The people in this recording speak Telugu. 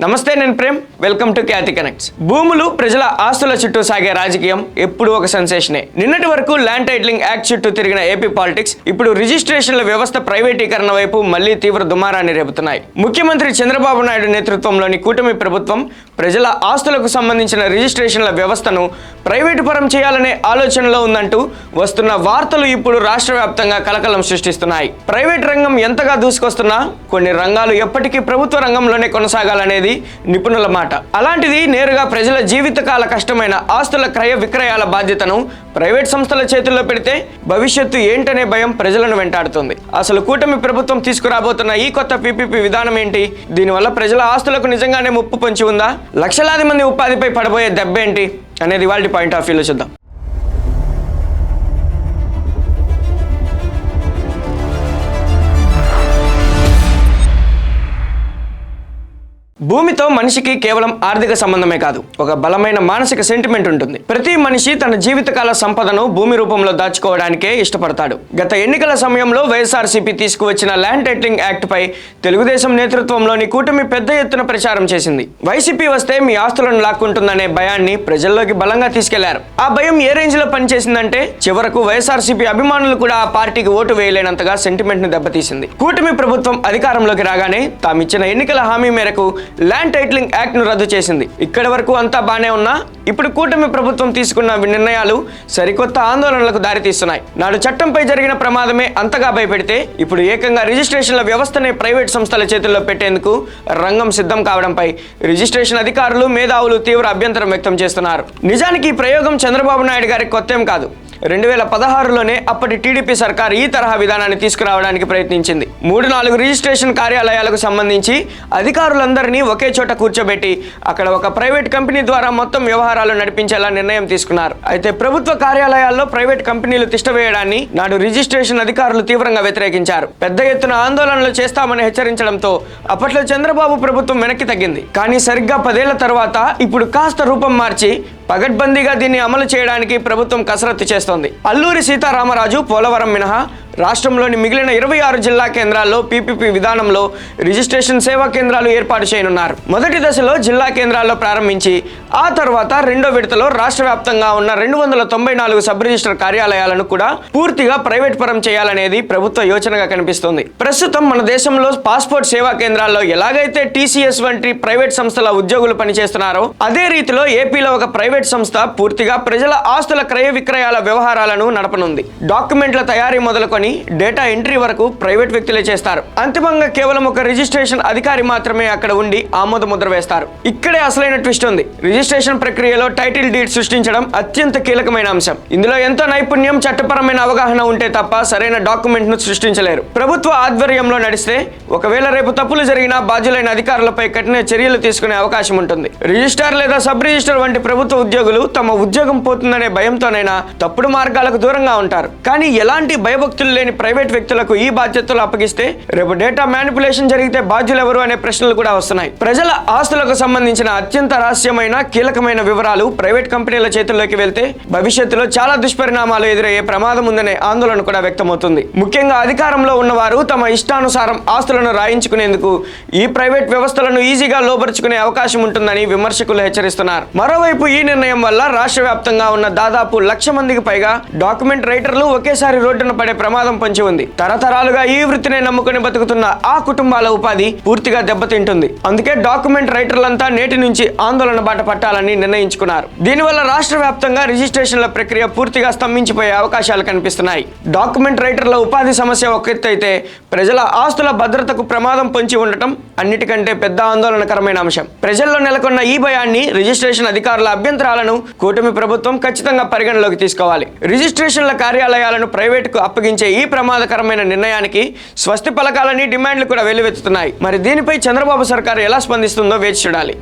నమస్తే, నేను Prem. Welcome to Khyati connects. భూములు, ప్రజల ఆస్తుల చుట్టూ సాగే రాజకీయం ఎప్పుడూ ఒక సెన్సేషనే. నిన్నటి వరకు ల్యాండ్ టైటిలింగ్ యాక్ట్ చుట్టూ తిరిగిన ఏపీ పాలిటిక్స్ ఇప్పుడు రిజిస్ట్రేషన్ల వ్యవస్థ ప్రైవేటీకరణ వైపు మళ్లీ తీవ్ర దుమారాన్ని రేపుతున్నాయి. ముఖ్యమంత్రి చంద్రబాబు నాయుడు నేతృత్వంలోని కూటమి ప్రభుత్వం ప్రజల ఆస్తులకు సంబంధించిన రిజిస్ట్రేషన్ల వ్యవస్థను ప్రైవేటు పరం చేయాలనే ఆలోచనలో ఉందంటూ వస్తున్న వార్తలు ఇప్పుడు రాష్ట్ర వ్యాప్తంగా కలకలం సృష్టిస్తున్నాయి. ప్రైవేట్ రంగం ఎంతగా దూసుకొస్తున్నా కొన్ని రంగాలు ఎప్పటికీ ప్రభుత్వ రంగంలోనే కొనసాగాలనేది నిపుణుల మాట. అలాంటిది నేరుగా ప్రజల జీవితకాల కష్టమైన ఆస్తుల క్రయ విక్రయాల బాధ్యతను ప్రైవేట్ సంస్థల చేతుల్లో పెడితే భవిష్యత్తు ఏంటనే భయం ప్రజలను వెంటాడుతుంది. అసలు కూటమి ప్రభుత్వం తీసుకురాబోతున్న ఈ కొత్త పీపీపీ విధానం ఏంటి? దీనివల్ల ప్రజల ఆస్తులకు నిజంగానే ముప్పు పొంచి ఉందా? లక్షలాది మంది ఉపాధిపై పడబోయే దెబ్బేంటి అనేది వాళ్ళ పాయింట్ ఆఫ్ వ్యూలో చూద్దాం. భూమితో మనిషికి కేవలం ఆర్థిక సంబంధమే కాదు, ఒక బలమైన మానసిక సెంటిమెంట్ ఉంటుంది. ప్రతి మనిషి తన జీవితకాల సంపదను భూమి రూపంలో దాచుకోవడానికే ఇష్టపడతాడు. గత ఎన్నికల సమయంలో వైఎస్ఆర్సీపీ తీసుకువచ్చిన ల్యాండ్ టైటిలింగ్ యాక్ట్ పై తెలుగుదేశం నేతృత్వంలోని కూటమి పెద్ద ఎత్తున ప్రచారం చేసింది. వైసీపీ వస్తే మీ ఆస్తులను లాక్కుంటుందనే భయాన్ని ప్రజల్లోకి బలంగా తీసుకెళ్లారు. ఆ భయం ఏ రేంజ్ లో పనిచేసిందంటే చివరకు వైఎస్ఆర్సీపీ అభిమానులు కూడా ఆ పార్టీకి ఓటు వేయలేనంతగా సెంటిమెంట్ ను దెబ్బతీసింది. కూటమి ప్రభుత్వం అధికారంలోకి రాగానే తామిచ్చిన ఎన్నికల హామీ మేరకు ల్యాండ్ టైటిలింగ్ యాక్ట్ ను రద్దు చేసింది. ఇక్కడి వరకు అంతా బానే ఉన్నా ఇప్పుడు కూటమి ప్రభుత్వం తీసుకున్న నిర్ణయాలు సరికొత్త ఆందోళనలకు దారితీస్తున్నాయి. నాడు చట్టంపై జరిగిన ప్రమాదమే అంతగా భయపెడితే ఇప్పుడు ఏకంగా రిజిస్ట్రేషన్ల వ్యవస్థనే ప్రైవేట్ సంస్థల చేతుల్లో పెట్టేందుకు రంగం సిద్ధం కావడంపై రిజిస్ట్రేషన్ అధికారులు, మేధావులు తీవ్ర అభ్యంతరం వ్యక్తం చేస్తున్నారు. నిజానికి ఈ ప్రయోగం చంద్రబాబు నాయుడు గారికి కొత్తేం కాదు. 2016లోనే అప్పటి టీడీపీ సర్కార్ ఈ తరహా విధానాన్ని తీసుకురావడానికి ప్రయత్నించింది. 3-4 రిజిస్ట్రేషన్ కార్యాలయాలకు సంబంధించి అధికారులందరినీ ఒకే చోట కూర్చోబెట్టి అక్కడ ఒక ప్రైవేట్ కంపెనీ ద్వారా మొత్తం వ్యవహారాలు నడిపించేలా నిర్ణయం తీసుకున్నారు. అయితే ప్రభుత్వ కార్యాలయాల్లో ప్రైవేట్ కంపెనీలు తిష్టవేయడాన్ని నాడు రిజిస్ట్రేషన్ అధికారులు తీవ్రంగా వ్యతిరేకించారు. పెద్ద ఎత్తున ఆందోళనలు చేస్తామని హెచ్చరించడంతో అప్పట్లో చంద్రబాబు ప్రభుత్వం వెనక్కి తగ్గింది. కానీ సరిగ్గా 10 ఏళ్ల తర్వాత ఇప్పుడు కాస్త రూపం మార్చి పగడ్బందీగా దీన్ని అమలు చేయడానికి ప్రభుత్వం కసరత్తు చేస్తోంది. అల్లూరి సీతారామరాజు, పోలవరం మినహా రాష్ట్రంలోని మిగిలిన 26 జిల్లా కేంద్రాల్లో పీపీపీ విధానంలో రిజిస్ట్రేషన్ సేవా కేంద్రాలు ఏర్పాటు చేయనున్నారు. మొదటి దశలో జిల్లా కేంద్రాల్లో ప్రారంభించి ఆ తర్వాత రెండో విడతలో రాష్ట్ర వ్యాప్తంగా ఉన్న 294 సబ్ రిజిస్టర్ కార్యాలయాలను కూడా పూర్తిగా ప్రైవేట్ పరం చేయాలనేది ప్రభుత్వ యోచనగా కనిపిస్తోంది. ప్రస్తుతం మన దేశంలో పాస్పోర్ట్ సేవా కేంద్రాల్లో ఎలాగైతే టీసీఎస్ వంటి ప్రైవేట్ సంస్థల ఉద్యోగులు పనిచేస్తున్నారో అదే రీతిలో ఏపీలో ఒక ప్రైవేట్ సంస్థ పూర్తిగా ప్రజల ఆస్తుల క్రయ విక్రయాల వ్యవహారాలను నడపనుంది. డాక్యుమెంట్ల తయారీ మొదలుకొని డేటా ఎంట్రీ వరకు ప్రైవేట్ వ్యక్తులే చేస్తారు. అంతిమంగా కేవలం ఒక రిజిస్ట్రేషన్ అధికారి మాత్రమే అక్కడ ఉండి ఆమోద ముద్ర వేస్తారు. ఇక్కడే అసలైన ట్విస్ట్ ఉంది. రిజిస్ట్రేషన్ ప్రక్రియలో టైటిల్ డీడ్ సృష్టించడం అత్యంత కీలకమైన అంశం. ఇందులో ఎంతో నైపుణ్యం, చట్టపరమైన అవగాహన ఉంటే తప్ప సరైన డాక్యుమెంట్ ను సృష్టించలేరు. ప్రభుత్వ ఆధ్వర్యంలో నడిస్తే ఒకవేళ రేపు తప్పులు జరిగినా బాధ్యులైన అధికారులపై కఠిన చర్యలు తీసుకునే అవకాశం ఉంటుంది. రిజిస్ట్రార్ లేదా సబ్ రిజిస్టర్ వంటి ప్రభుత్వ ఉద్యోగులు తమ ఉద్యోగం పోతుందనే భయంతోనైనా తప్పుడు మార్గాలకు దూరంగా ఉంటారు. కానీ ఎలాంటి భయభక్తులు లేని ప్రైవేట్ వ్యక్తులకు ఈ బాధ్యతలు అప్పగిస్తే రేపు డేటా మ్యానిపులేషన్ జరిగితే బాధ్యులెవరు అనే ప్రశ్నలు కూడా వస్తున్నాయి. ప్రజల ఆస్తులకు సంబంధించిన అత్యంత రహస్యమైన కీలకమైన వివరాలు ప్రైవేట్ కంపెనీల చేతుల్లోకి వెళ్తే భవిష్యత్తులో చాలా దుష్పరిణామాలు ఎదురయ్యే ప్రమాదం ఉందనే ఆందోళన కూడా వ్యక్తమవుతుంది. ముఖ్యంగా అధికారంలో ఉన్నవారు తమ ఇష్టానుసారం ఆస్తులను రాయించుకునేందుకు ఈ ప్రైవేట్ వ్యవస్థలను ఈజీగా లోపరుచుకునే అవకాశం ఉంటుందని విమర్శకులు హెచ్చరిస్తున్నారు. మరోవైపు ఈ నిర్ణయం వల్ల రాష్ట్ర వ్యాప్తంగా ఉన్న దాదాపు 1,00,000 మందికి పైగా డాక్యుమెంట్ రైటర్లు ఒకేసారి రోడ్డున పడే ప్రమాదం పొంచి ఉంది. తరతరాలుగా ఈ వృత్తిని నమ్ముకుని బతుకుతున్న ఆ కుటుంబాల ఉపాధి పూర్తిగా దెబ్బతింటుంది. అందుకే డాక్యుమెంట్ రైటర్లంతా నేటి నుంచి ఆందోళన బాట పట్టాలని నిర్ణయించుకున్నారు. దీనివల్ల రాష్ట్ర వ్యాప్తంగా రిజిస్ట్రేషన్ల ప్రక్రియ పూర్తిగా స్తంభించిపోయే అవకాశాలు కనిపిస్తున్నాయి. డాక్యుమెంట్ రైటర్ల ఉపాధి సమస్య ఒక ఎత్తైతే ప్రజల ఆస్తుల భద్రతకు ప్రమాదం పొంచి ఉండటం అన్నిటికంటే పెద్ద ఆందోళనకరమైన అంశం. ప్రజల్లో నెలకొన్న ఈ భయాన్ని, రిజిస్ట్రేషన్ అధికారుల అభ్యంతరాలను కూటమి ప్రభుత్వం ఖచ్చితంగా పరిగణలోకి తీసుకోవాలి. రిజిస్ట్రేషన్ల కార్యాలయాలను ప్రైవేటుకు అప్పగించే ఈ ప్రమాదకరమైన నిర్ణయానికి స్వస్తి పలకాలని డిమాండ్లు కూడా వెల్లువెత్తుతున్నాయి. మరి దీనిపై చంద్రబాబు సర్కారు ఎలా స్పందిస్తుందో వేచి చూడాలి.